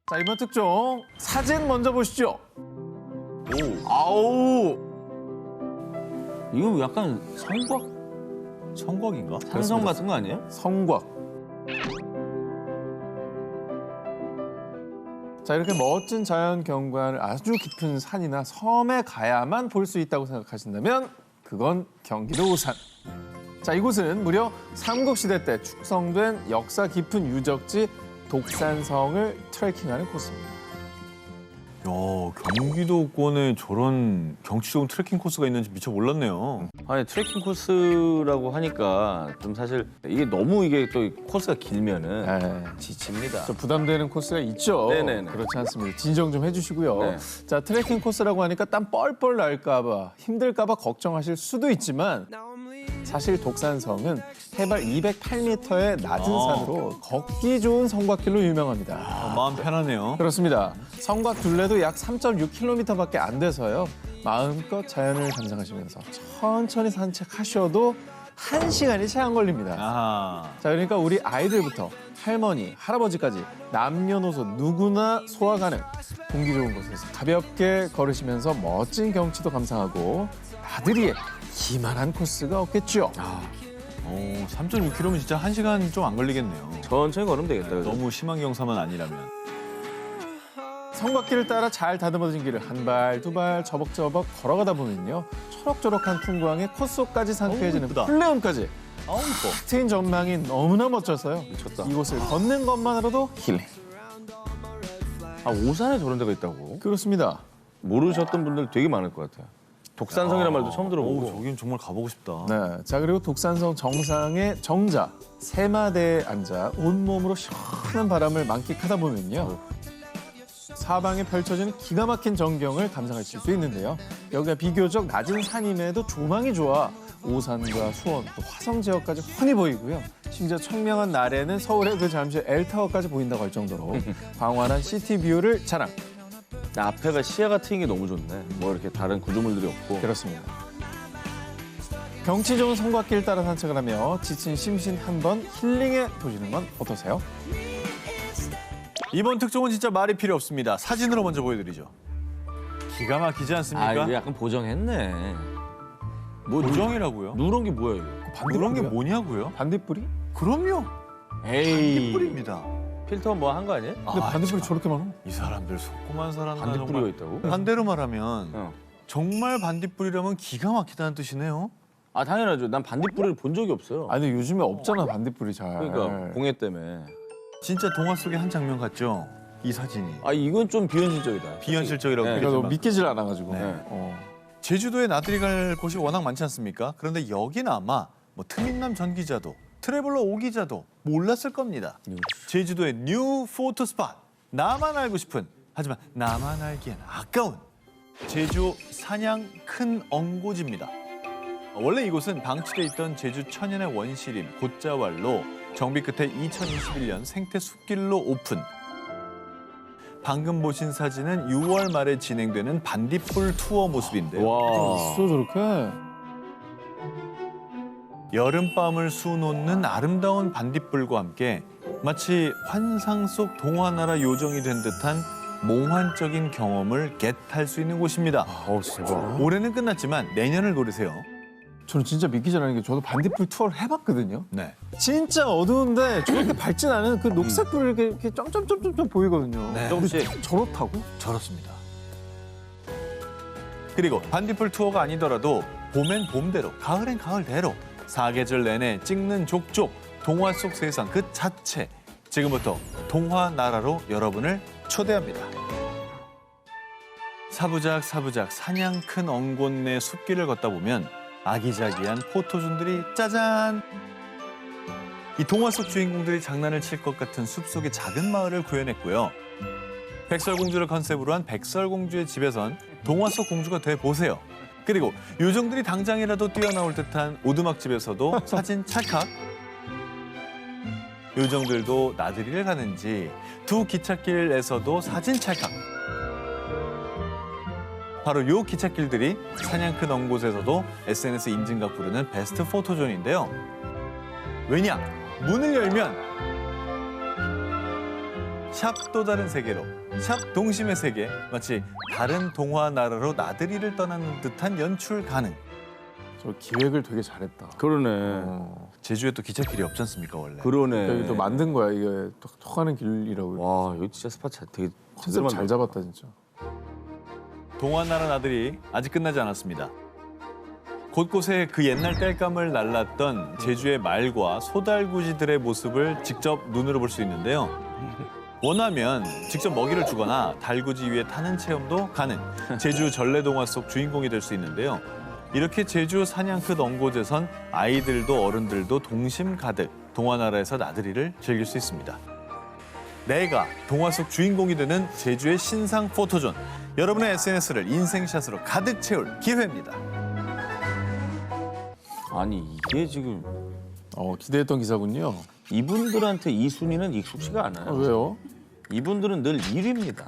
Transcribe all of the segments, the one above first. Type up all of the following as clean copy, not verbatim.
자, 이번 특종 사진 먼저 보시죠. 아우. 이거 약간 성곽인가? 산성 같은 거 아니에요? 성곽. 자, 이렇게 멋진 자연 경관을 아주 깊은 산이나 섬에 가야만 볼 수 있다고 생각하신다면 그건 경기도 오산. 자, 이곳은 무려 삼국시대 때 축성된 역사 깊은 유적지 독산성을 트레킹하는 코스입니다. 야, 경기도권에 저런 경치 좋은 트레킹 코스가 있는지 미처 몰랐네요. 아니 트레킹 코스라고 하니까 좀 사실 이게 너무 이게 또 코스가 길면은 지칩니다. 좀 부담되는 코스가 있죠. 네네네. 그렇지 않습니다. 진정 좀 해주시고요. 네. 자, 트레킹 코스라고 하니까 땀 뻘뻘 날까 봐 힘들까 봐 걱정하실 수도 있지만 사실 독산성은 해발 208m의 낮은 산으로 걷기 좋은 성곽길로 유명합니다. 마음 편하네요. 그렇습니다. 성곽 둘레도 약 3.6km밖에 안 돼서요. 마음껏 자연을 감상하시면서 천천히 산책하셔도 1시간이 채 안 걸립니다. 아하. 자, 그러니까 우리 아이들부터 할머니, 할아버지까지 남녀노소 누구나 소화 가능. 공기 좋은 곳에서 가볍게 걸으시면서 멋진 경치도 감상하고 나들이에 기만한 코스가 없겠죠. 3.6km면 진짜 1시간 좀 안 걸리겠네요. 천천히 걸으면 되겠다. 그죠? 너무 심한 경사만 아니라면. 성곽길을 따라 잘 다듬어진 길을 한 발, 두 발 저벅저벅 걸어가다 보면요. 초록초록한 풍광에 콧속까지 상쾌해지는 이쁘다. 풀네온까지 아우, 이뻐. 트인 전망이 너무나 멋져서요. 미쳤다. 이곳을 걷는 것만으로도 힐링. 아 오산에 저런 데가 있다고? 그렇습니다. 모르셨던 분들 되게 많을 것 같아요. 독산성이라는 말도 처음 들어보고. 저긴 정말 가보고 싶다. 네, 자 그리고 독산성 정상의 정자 세마대에 앉아 온몸으로 시원한 바람을 만끽하다 보면요. 사방에 펼쳐지는 기가 막힌 전경을 감상하실 수 있는데요. 여기가 비교적 낮은 산임에도 조망이 좋아 오산과 수원, 또 화성 지역까지 훤히 보이고요. 심지어 청명한 날에는 서울의 그 잠시 L타워까지 보인다고 할 정도로 광활한 시티뷰를 자랑. 앞에가 시야가 트인 게 너무 좋네. 뭐 이렇게 다른 구조물들이 없고. 그렇습니다. 경치 좋은 성곽길 따라 산책을 하며 지친 심신 한번 힐링해 보시는 건 어떠세요? 이번 특종은 진짜 말이 필요 없습니다. 사진으로 먼저 보여드리죠. 기가 막히지 아 않습니까? 이거 약간 보정했네. 뭐 보정이라고요? 누런 게 뭐야 이거? 그런 게 반딧불이요? 뭐냐고요? 반딧불이? 그럼요. 에이. 뿔입니다. 필터 뭐 한 거 아니에요? 근데 반딧불이 저렇게 많아? 이 사람들 속고만 살았나 반딧불이가 정말. 있다고? 반대로 말하면 어. 정말 반딧불이라면 기가 막히다는 뜻이네요. 아 당연하죠. 난 반딧불이를 본 적이 없어요. 아니 요즘에 없잖아 반딧불이 잘. 그러니까 공해 때문에. 진짜 동화 속의 한 장면 같죠? 이 사진이. 아 이건 좀 비현실적이다. 비현실적이라고 네. 그러니까 너 그러지만 믿기질 않아가지고. 네. 어. 제주도에 나들이 갈 곳이 워낙 많지 않습니까? 그런데 여기는 아마 뭐 트민남 전 기자도 트래블러 오 기자도 몰랐을 겁니다. 제주도의 뉴 포토 스팟. 나만 알고 싶은 하지만 나만 알기엔 아까운 제주 산양 큰 엉고지입니다. 원래 이곳은 방치돼 있던 제주 천연의 원시림 곶자왈로 정비 끝에 2021년 생태 숲길로 오픈. 방금 보신 사진은 6월 말에 진행되는 반딧불 투어 모습인데요. 와. 있어 저렇게. 여름밤을 수놓는 아름다운 반딧불과 함께 마치 환상 속 동화나라 요정이 된 듯한 몽환적인 경험을 겟할 수 있는 곳입니다. 대박. 올해는 끝났지만 내년을 노리세요. 저는 진짜 믿기질 않은 게 저도 반딧불 투어를 해봤거든요. 네. 진짜 어두운데 저렇게 밝진 않은 그 녹색불이 이렇게 점점점점 보이거든요. 네. 근데 저렇다고? 저렇습니다. 그리고 반딧불 투어가 아니더라도 봄엔 봄대로, 가을엔 가을대로 사계절 내내 찍는 족족 동화 속 세상 그 자체. 지금부터 동화 나라로 여러분을 초대합니다. 사부작 사부작 사냥 큰 엉곤네 숲길을 걷다 보면 아기자기한 포토존들이 짜잔! 이 동화 속 주인공들이 장난을 칠 것 같은 숲속의 작은 마을을 구현했고요. 백설공주를 컨셉으로 한 백설공주의 집에선 동화 속 공주가 돼 보세요. 그리고 요정들이 당장이라도 뛰어나올 듯한 오두막집에서도 사진 찰칵. 요정들도 나들이를 가는지 두 기찻길에서도 사진 찰칵. 바로 요 기찻길들이 사냥 큰 엉곳에서도 SNS 인증각 부르는 베스트 포토존인데요. 왜냐? 문을 열면 샵 또 다른 세계로, 샵 동심의 세계, 마치 다른 동화 나라로 나들이를 떠나는 듯한 연출 가능. 저 기획을 되게 잘했다. 그러네. 제주에 또 기찻길이 없지 않습니까 원래? 그러네. 여기 또 만든 거야. 이게 톡 가는 길이라고. 와, 여기 진짜 스팟 되게 컨셉 잘 잡았다 진짜. 동화 나라 나들이 아직 끝나지 않았습니다. 곳곳에 그 옛날 땔감을 날랐던 제주의 말과 소달구지들의 모습을 직접 눈으로 볼 수 있는데요. 원하면 직접 먹이를 주거나 달구지 위에 타는 체험도 가능. 제주 전래동화 속 주인공이 될 수 있는데요. 이렇게 제주 사냥끝 언곳에선 아이들도 어른들도 동심 가득 동화나라에서 나들이를 즐길 수 있습니다. 내가 동화 속 주인공이 되는 제주의 신상 포토존. 여러분의 SNS를 인생샷으로 가득 채울 기회입니다. 아니 이게 지금 기대했던 기사군요. 이분들한테 이 순위는 익숙치가 않아요. 왜요? 이분들은 늘 1위입니다.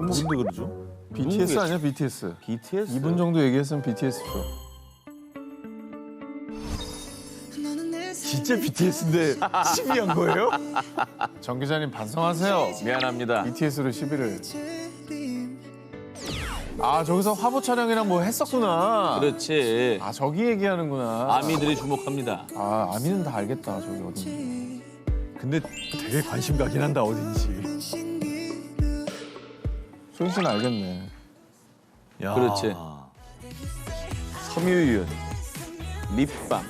무슨도 그러죠? BTS 누구겠지? 아니야 BTS? BTS? 2분 정도 얘기했으면 BTS죠. 진짜 BTS인데 10위한 거예요? 정 기자님 반성하세요. 미안합니다. BTS로 10위를. 아 저기서 화보 촬영이랑 뭐 했었구나. 그렇지. 아 저기 얘기하는구나. 아미들이 주목합니다. 아 아미는 다 알겠다 저기 어딘지. 근데 되게 관심 가긴 한다 어딘지. 소영 씨는 알겠네. 야. 그렇지. 섬유유연, 립밤,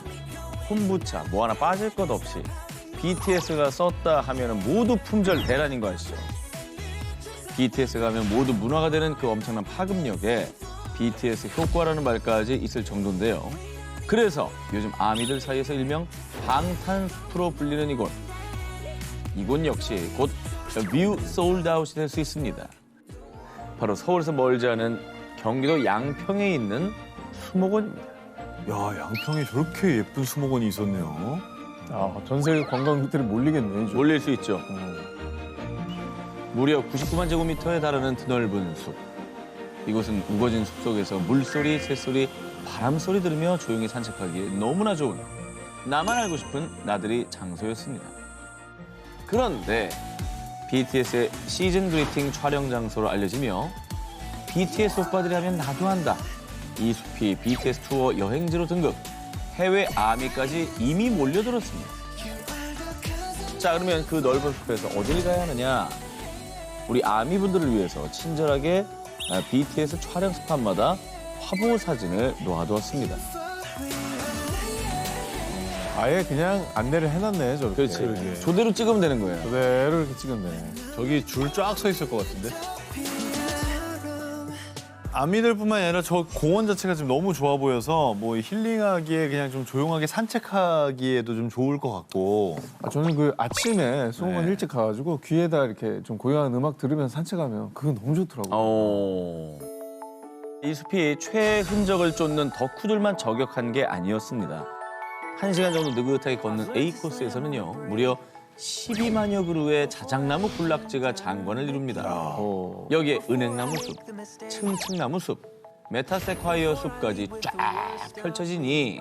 콤부차 뭐 하나 빠질 것 없이 BTS가 썼다 하면 모두 품절 대란인 거 아시죠? BTS가 하면 모두 문화가 되는 그 엄청난 파급력에 BTS 효과라는 말까지 있을 정도인데요. 그래서 요즘 아미들 사이에서 일명 방탄숲으로 불리는 이곳 역시 곧 뮤 소울드아웃이 될 수 있습니다. 바로 서울에서 멀지 않은 경기도 양평에 있는 수목원입니다. 야, 양평에 저렇게 예쁜 수목원이 있었네요. 전 세계 관광객들이 몰리겠네 이제. 몰릴 수 있죠. 무려 99만 제곱미터에 달하는 드넓은 숲. 이곳은 우거진 숲속에서 물소리, 새소리, 바람소리 들으며 조용히 산책하기에 너무나 좋은 나만 알고 싶은 나들이 장소였습니다. 그런데 BTS의 시즌 그리팅 촬영 장소로 알려지며 BTS 오빠들이 하면 나도 한다. 이 숲이 BTS 투어 여행지로 등극. 해외 아미까지 이미 몰려들었습니다. 자, 그러면 그 넓은 숲에서 어딜 가야 하느냐? 우리 아미분들을 위해서 친절하게 BTS 촬영 스팟마다 화보 사진을 놓아두었습니다. 아예 그냥 안내를 해놨네 저렇게. 그렇지. 저대로 찍으면 되는 거예요. 그대로 이렇게 찍었네. 저기 줄 쫙 서 있을 것 같은데. 아미들뿐만 아니라 저 공원 자체가 지금 너무 좋아 보여서 뭐 힐링하기에 그냥 좀 조용하게 산책하기에도 좀 좋을 것 같고. 저는 그 아침에 수목원 네. 일찍 가가지고 귀에다 이렇게 좀 고요한 음악 들으면서 산책하면 그거 너무 좋더라고요. 이 숲이 최애 흔적을 쫓는 덕후들만 저격한 게 아니었습니다. 1시간 정도 느긋하게 걷는 A 코스에서는요, 무려 12만여 그루의 자작나무 군락지가 장관을 이룹니다. 여기에 은행나무 숲, 층층나무 숲, 메타세콰이어 숲까지 쫙 펼쳐지니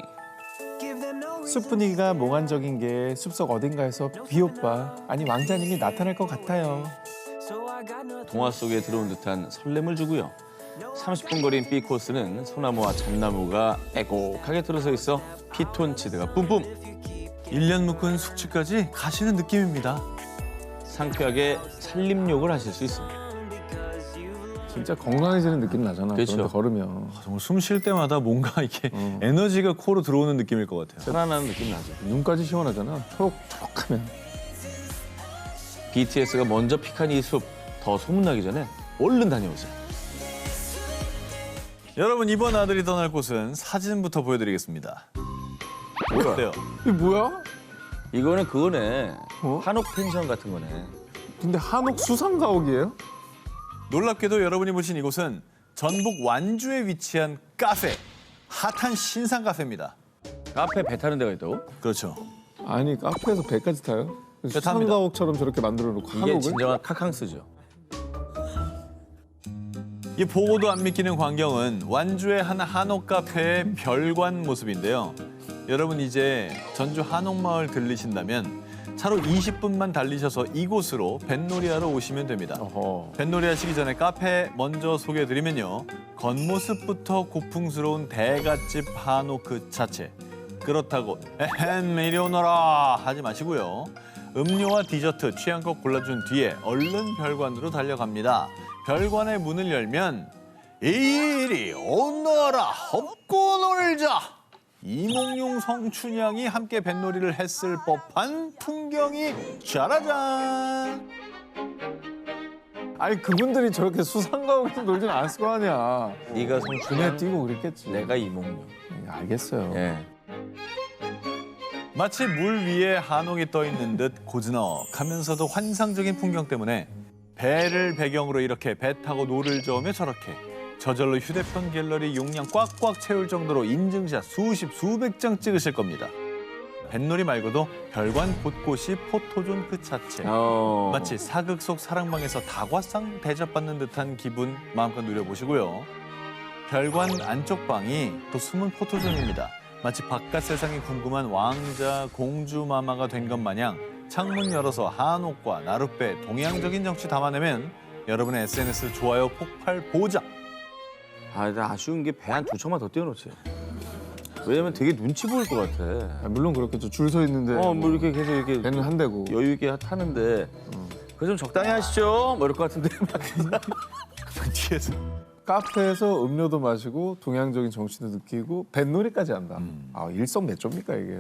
숲 분위기가 몽환적인 게 숲속 어딘가에서 비오빠 아니 왕자님이 나타날 것 같아요. 동화 속에 들어온 듯한 설렘을 주고요. 30분 거리인 B 코스는 소나무와 잣나무가 애곡하게 들어서 있어 피톤치드가 뿜뿜. 1년 묵은 숙취까지 가시는 느낌입니다. 상쾌하게 산림욕을 하실 수 있습니다. 진짜 건강해지는 느낌 나잖아. 그렇죠. 그런데 걸으면. 정말 숨 쉴 때마다 뭔가 이렇게 에너지가 코로 들어오는 느낌일 것 같아요. 살아나는 느낌 나죠. 눈까지 시원하잖아. 초록초록하면. BTS가 먼저 픽한 이 숲 더 소문나기 전에 얼른 다녀오세요. 여러분 이번 아들이 떠날 곳은 사진부터 보여드리겠습니다. 어때요? 이게 뭐야? 이거는 그거네. 어? 한옥 펜션 같은 거네. 근데 한옥 수상가옥이에요? 놀랍게도 여러분이 보신 이곳은 전북 완주에 위치한 카페, 핫한 신상 카페입니다. 카페 배 타는 데가 있다고? 그렇죠. 아니 카페에서 배까지 타요? 탑니다. 수상가옥처럼 저렇게 만들어 놓고 이게 한옥을? 진정한 카캉스죠. 이 보고도 안 믿기는 광경은 완주의 한 한옥 카페의 별관 모습인데요. 여러분 이제 전주 한옥마을 들리신다면 차로 20분만 달리셔서 이곳으로 뱃놀이하러 오시면 됩니다. 어허. 뱃놀이 하시기 전에 카페 먼저 소개해드리면요. 겉모습부터 고풍스러운 대갓집 한옥 그 자체. 그렇다고 에헴 이리 오너라 하지 마시고요. 음료와 디저트 취향껏 골라준 뒤에 얼른 별관으로 달려갑니다. 별관의 문을 열면 이리 오너라 업고 놀자. 이몽룡 성춘향이 함께 뱃놀이를 했을 법한 풍경이 짜라잔. 아니 그분들이 저렇게 수상가옥에서 놀진 않았을 거 아니야. 네가 눈에 성춘향, 띄고 그랬겠지. 내가 이몽룡. 알겠어요. 예. 마치 물 위에 한옥이 떠 있는 듯 고즈넉하면서도 환상적인 풍경 때문에 배를 배경으로 이렇게 배 타고 노를 저으며 저렇게 저절로 휴대폰 갤러리 용량 꽉꽉 채울 정도로 인증샷 수십 수백 장 찍으실 겁니다. 뱃놀이 말고도 별관 곳곳이 포토존 그 자체. 마치 사극 속 사랑방에서 다과상 대접받는 듯한 기분 마음껏 누려보시고요. 별관 안쪽 방이 또 숨은 포토존입니다. 마치 바깥 세상이 궁금한 왕자, 공주 마마가 된 것 마냥 창문 열어서 한옥과 나룻배, 동양적인 정치 담아내면 여러분의 SNS 좋아요 폭발 보장. 아, 나 아쉬운 게 배 한 2척만 더 띄워놓지. 왜냐면 되게 눈치 보일 것 같아. 아, 물론 그렇겠죠. 줄 서 있는데 뭐 이렇게 계속 이렇게 배는 한 대고. 여유 있게 타는데 그거 좀 적당히 하시죠. 뭐 이럴 것 같은데. 뒤에서. 카페에서 음료도 마시고 동양적인 정치도 느끼고 뱃놀이까지 한다. 아 일석매조입니까 이게.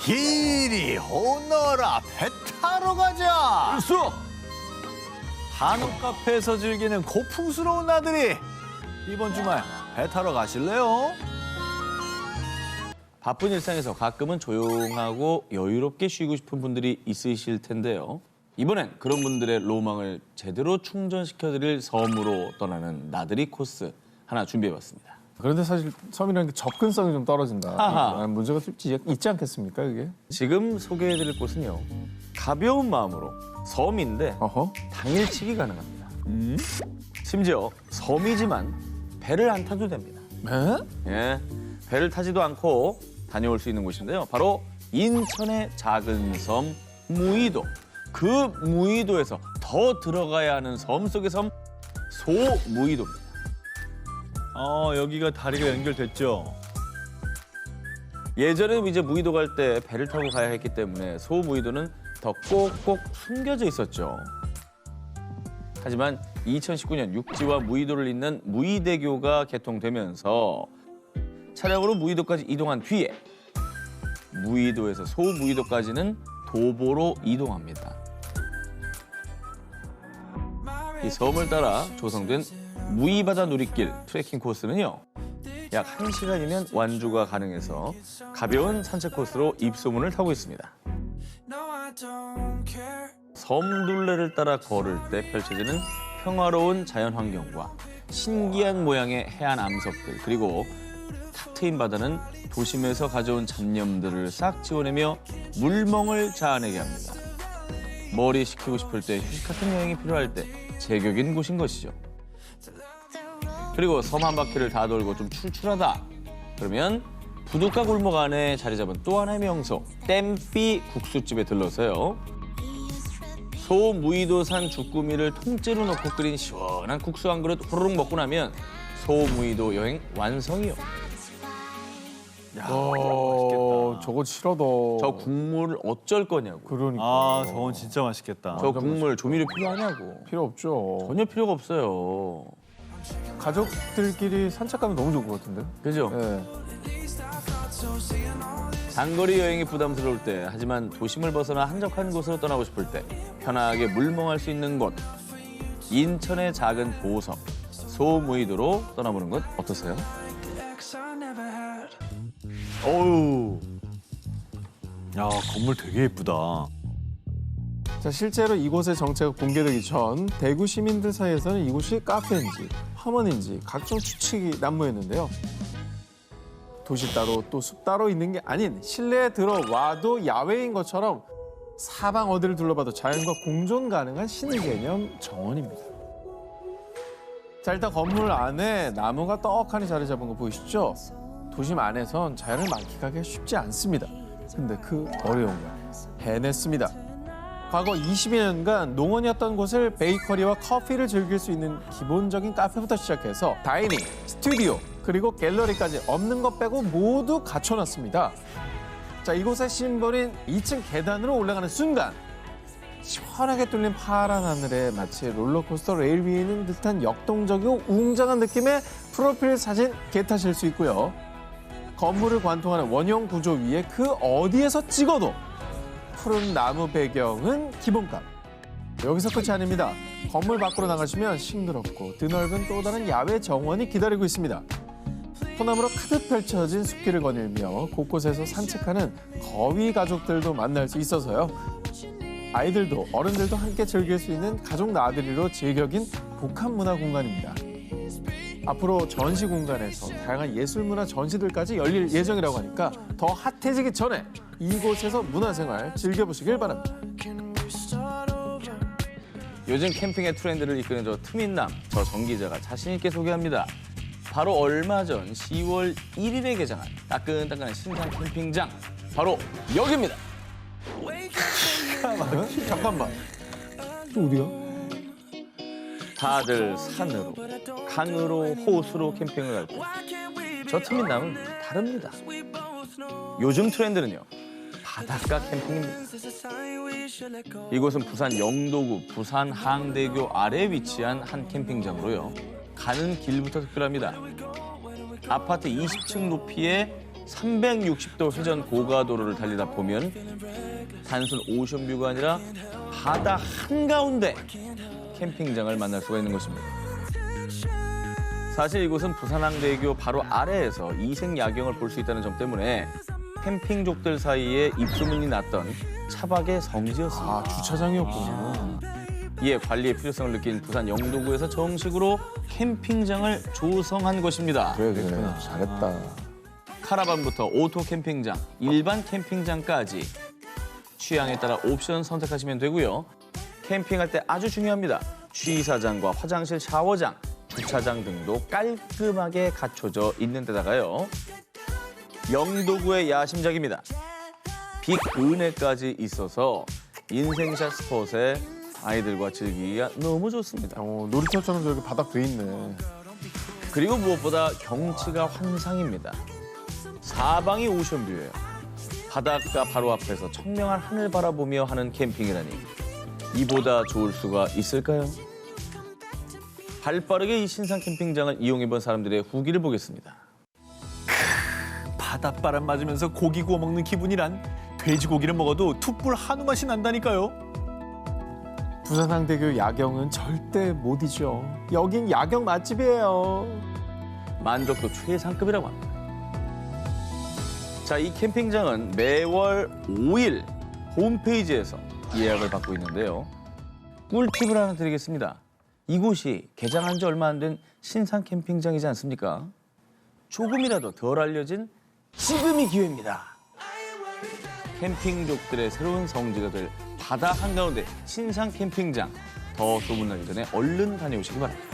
이리 오너라 배 타러 가자. 벌써! 한옥 카페에서 즐기는 고풍스러운 나들이. 이번 주말 배 타러 가실래요? 바쁜 일상에서 가끔은 조용하고 여유롭게 쉬고 싶은 분들이 있으실 텐데요. 이번엔 그런 분들의 로망을 제대로 충전시켜드릴 섬으로 떠나는 나들이 코스 하나 준비해봤습니다. 그런데 사실 섬이라는 게 접근성이 좀 떨어진다. 아하. 문제가 좀 있지 않겠습니까 이게? 지금 소개해드릴 곳은요. 가벼운 마음으로 섬인데 어허. 당일치기 가능합니다. 심지어 섬이지만 배를 안 타도 됩니다. 네? 예, 배를 타지도 않고 다녀올 수 있는 곳인데요. 바로 인천의 작은 섬 무의도. 그 무의도에서 더 들어가야 하는 섬 속의 섬 소무의도입니다. 여기가 다리가 연결됐죠. 예전에 이제 무의도 갈 때 배를 타고 가야 했기 때문에 소무의도는 더 꼭꼭 숨겨져 있었죠. 하지만 2019년 육지와 무의도를 잇는 무의대교가 개통되면서 차량으로 무의도까지 이동한 뒤에 무의도에서 소무의도까지는 도보로 이동합니다. 이 섬을 따라 조성된 무의바다 누리길 트레킹 코스는요. 약 1시간이면 완주가 가능해서 가벼운 산책 코스로 입소문을 타고 있습니다. 섬둘레를 따라 걸을 때 펼쳐지는 평화로운 자연 환경과 신기한 모양의 해안 암석들 그리고 탁 트인 바다는 도심에서 가져온 잡념들을 싹 지워내며 물멍을 자아내게 합니다. 머리 식히고 싶을 때 휴식 같은 여행이 필요할 때 제격인 곳인 것이죠. 그리고 섬 한 바퀴를 다 돌고 좀 출출하다. 그러면 부둣가 골목 안에 자리 잡은 또 하나의 명소 땜삐 국수집에 들러서요. 소무의도산 주꾸미를 통째로 넣고 끓인 시원한 국수 한 그릇 후루룩 먹고 나면 소무의도 여행 완성이요. 저거 싫어다. 저 국물 어쩔 거냐고. 그러니까. 저건 진짜 맛있겠다. 저 국물 조미료 필요하냐고. 필요 없죠. 전혀 필요가 없어요. 가족들끼리 산책 가면 너무 좋을 것 같은데. 그죠? 네. 장거리 여행이 부담스러울 때 하지만 도심을 벗어나 한적한 곳으로 떠나고 싶을 때 편하게 물멍할 수 있는 곳 인천의 작은 보섬 소무의도로 떠나보는 것 어떠세요? 어우. 야, 건물 되게 예쁘다. 자, 실제로 이곳의 정체가 공개되기 전 대구 시민들 사이에서는 이곳이 카페인지 화원인지 각종 추측이 난무했는데요. 도시 따로 또 숲 따로 있는 게 아닌 실내에 들어와도 야외인 것처럼 사방 어디를 둘러봐도 자연과 공존 가능한 신개념 정원입니다. 자, 일단 건물 안에 나무가 떡하니 자리 잡은 거 보이시죠? 도심 안에선 자연을 만끽하기가 쉽지 않습니다. 근데 그 어려운 거 해냈습니다. 과거 20여년간 농원이었던 곳을 베이커리와 커피를 즐길 수 있는 기본적인 카페부터 시작해서 다이닝, 스튜디오, 그리고 갤러리까지 없는 것 빼고 모두 갖춰놨습니다. 자, 이곳의 심벌인 2층 계단으로 올라가는 순간 시원하게 뚫린 파란 하늘에 마치 롤러코스터 레일 위에 있는 듯한 역동적이고 웅장한 느낌의 프로필 사진 게타실 수 있고요. 건물을 관통하는 원형 구조 위에 그 어디에서 찍어도 푸른 나무 배경은 기본값. 여기서 끝이 아닙니다. 건물 밖으로 나가시면 싱그럽고 드넓은 또 다른 야외 정원이 기다리고 있습니다. 소나무로 가득 펼쳐진 숲길을 거닐며 곳곳에서 산책하는 거위 가족들도 만날 수 있어서요. 아이들도 어른들도 함께 즐길 수 있는 가족 나들이로 제격인 복합 문화 공간입니다. 앞으로 전시 공간에서 다양한 예술문화 전시들까지 열릴 예정이라고 하니까 더 핫해지기 전에 이곳에서 문화생활 즐겨보시길 바랍니다. 요즘 캠핑의 트렌드를 이끄는 저 트민남, 저 정 기자가 자신 있게 소개합니다. 바로 얼마 전 10월 1일에 개장한 따끈따끈한 신상 캠핑장, 바로 여기입니다. 잠깐만. 또 어디야? 다들 산으로, 강으로, 호수로 캠핑을 갈 때 저 트민남은 다릅니다. 요즘 트렌드는요, 바닷가 캠핑입니다. 이곳은 부산 영도구 부산 항대교 아래 위치한 한 캠핑장으로요. 가는 길부터 특별합니다. 아파트 20층 높이의 360도 회전 고가도로를 달리다 보면 단순 오션뷰가 아니라 바다 한가운데 캠핑장을 만날 수가 있는 것입니다. 사실 이곳은 부산항대교 바로 아래에서 이색 야경을 볼 수 있다는 점 때문에 캠핑족들 사이에 입소문이 났던 차박의 성지였습니다. 아, 주차장이었구나. 이에 관리의 필요성을 느낀 부산 영도구에서 정식으로 캠핑장을 조성한 것입니다. 그래, 잘했다. 카라반부터 오토 캠핑장, 일반 캠핑장까지 취향에 따라 옵션 선택하시면 되고요. 캠핑할 때 아주 중요합니다. 취사장과 화장실, 샤워장, 주차장 등도 깔끔하게 갖춰져 있는 데다가요. 영도구의 야심작입니다. 빅 은혜까지 있어서 인생샷 스폿에 아이들과 즐기기가 너무 좋습니다. 놀이터처럼 저렇게 바닥 돼 있네. 그리고 무엇보다 경치가 환상입니다. 사방이 오션뷰예요. 바닷가 바로 앞에서 청명한 하늘 바라보며 하는 캠핑이라니 이보다 좋을 수가 있을까요? 발빠르게 이 신상 캠핑장을 이용해본 사람들의 후기를 보겠습니다. 바닷바람 맞으면서 고기 구워 먹는 기분이란 돼지고기를 먹어도 툭불 한우 맛이 난다니까요. 부산항대교 야경은 절대 못 잊죠. 여긴 야경 맛집이에요. 만족도 최상급이라고 합니다. 자, 이 캠핑장은 매월 5일 홈페이지에서 예약을 받고 있는데요. 꿀팁을 하나 드리겠습니다. 이곳이 개장한 지 얼마 안 된 신상 캠핑장이지 않습니까? 조금이라도 덜 알려진 지금이 기회입니다. 캠핑족들의 새로운 성지가 될 바다 한가운데 신상 캠핑장, 더 소문나기 전에 얼른 다녀오시기 바랍니다.